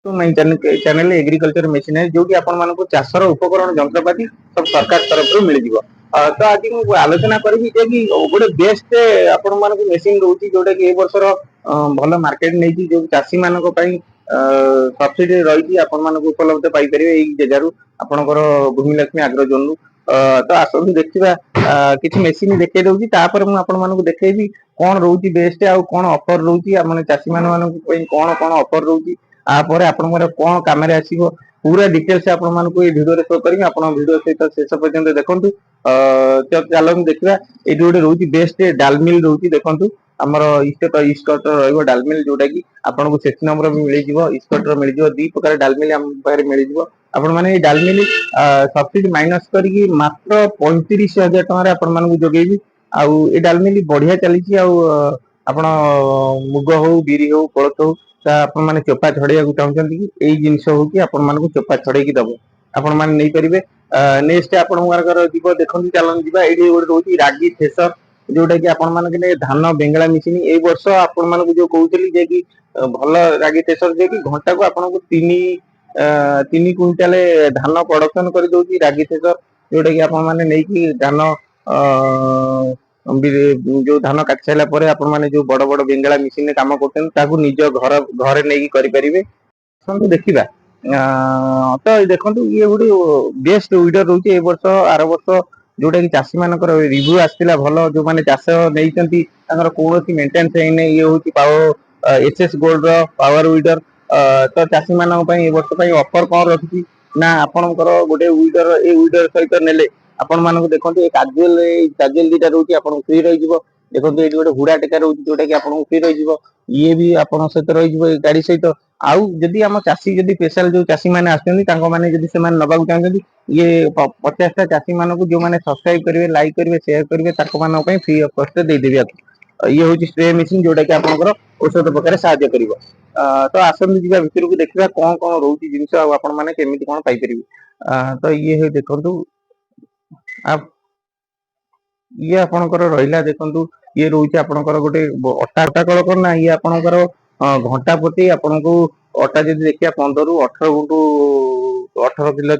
तो मैं channel agriculture machinery जो आपको चाषर उपकरण जंत्रपाति सब सरकार तरफ मिल तो आज मुझे आलोचना करी कि गोटे बेस्ट आपण मान मेसीन रोचे जोटा कि वर्षर भल मार्केट नहीं जो चाषी मान सब्सिडी रही उपलब्ध पाइपर यही जगह आपंकर भूमिलक्ष्मी आग्रो जोन तो आसतु देखा किसी मेसीन देखे दूसरी मुझे देखी कौन रोचे बेस्ट आ कौन ऑफर रोचे मैंने चाषी मान कौन कौन ऑफर रोचे आपर आपंकर कौन कम आसो पूरा डिटेल्स आपको ये भिडियो शो करी आप भिडियो सहित शेष पर्यटन देखूँ चलो देखा ये गोटे रोचे बेस्ट डालमिल रोचे देखूँ आमर इस्कट डालमिल जोटा कि आपको 6 नंबर भी मिल इस्कटर मिल दी प्रकार डालमिल आम पाखे मिल आपण मैंने डालमिल सब्सिडी माइनस करके मात्र 35,000 टकर आपण जोगेबी आउ ये डालमिल बढ़िया चली आपण मुग हो बिरी हो कोलथ हो आपण मैंने चोपा छड़े चाहते कि यही जिनस हो कि आपण मानक चोपा छड़े दब आपण मैंने नहीं पारे नेक्स्ट आपंकर जीव देखो चलन जी ये गोटे रोच रागी थेसर जोटा कि आपण मान धान बेंगला मिसिन ए वर्ष आपण मान जो कहते जे कि भल रागी थेसर जे कि घंटा को आपको 3 क्विंटाल धान प्रोडक्शन कर दौर रागी थेसर जोटा कि आपण मैंने नहीं धान जो धान काटि सारा आपण मैंने जो बड़ बड़ बेंगला मिसिन काम कर निज घर घरे नहीं करेंगे देखा तो देखो ये गोटे बेस्ट विडर रोचे ए वर्ष आर वर्ष जोटा कि चाषी मान रिव्यू आसाला भल जो मैंने चाष नहीं कौन मेन्टेन्स ये हूँ power SS gold power weeder तो चाषी मान वर्ष ऑफर कौन रखी ना आपणकर गोटे विडर ए विडर सहित नेले आपण मानक देखो काजुअल दीटा रोचे फ्री रही देखो ये गोटे हुड़ा टेका रोचे जोटा कि आपको फ्री रही ये भी आपण सहित रही गाड़ी सहित आउ जदि आम चाषी जदि स्पेशल जो चाषी मैंने आसते नवा चाहते ये 50टा चाषी मान जो मैंने सब्सक्राइब करेंगे लाइक करेंगे शेयर करेंगे फ्री ऑफ कॉस्ट देदेवी ये हूँ स्प्रे मेसीन जोटा कि आपंकर औषध प्रकार साहाय्य कर तो आसतु जी भितर को देखा कौन कौन रोचे जिनस आपने केमी कौन पाइपर तो ये देखु आप ये आपंकर रहा देखु ये रोचे आपंकर गोटे अटा अटा कल करना ये आपंकर घंटा प्रति आपन को अटा जब देखिए 15 ରୁ 18 गुंटू 18 किलो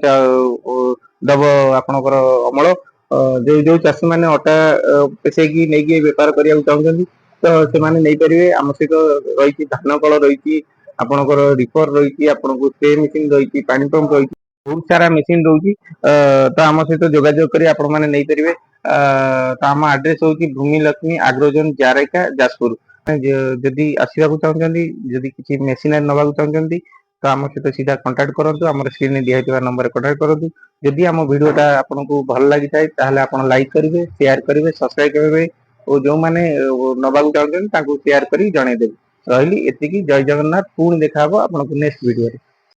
दब आपंकर अमल जो जो चाषी मैंने अटा पेसैकी नहीं बेपार करने चाहते तो से नहीं पारे आम सहित रही धान कल रही आपंकर रिपर रही आपको स्प्रे मेसीन रही पानी पंप रही बहुत सारा मेसीन रोची तो आम सहित जोगाजोग कर नहीं पारे तो आम आड्रेस हूँ भूमिलक्ष्मी आग्रोजोन जारेका जाजपुर जदि आसवाक चाहते जदि किसी मेसीनारी नवाक चाहते तो आम सहित सीधा कांटेक्ट करूँ आम स्क्रीन दिखाई नंबर कांटेक्ट करूँ जदि आम भिडियोटा आपको भल लगी थाए आप लाइक करेंगे शेयर करेंगे सब्सक्राइब करेंगे और जो मैंने नवाक चाहते शेयर कर जनईदेवी रही एति जय जगन्नाथ पुणी देखा आपको नेक्स्ट वीडियो।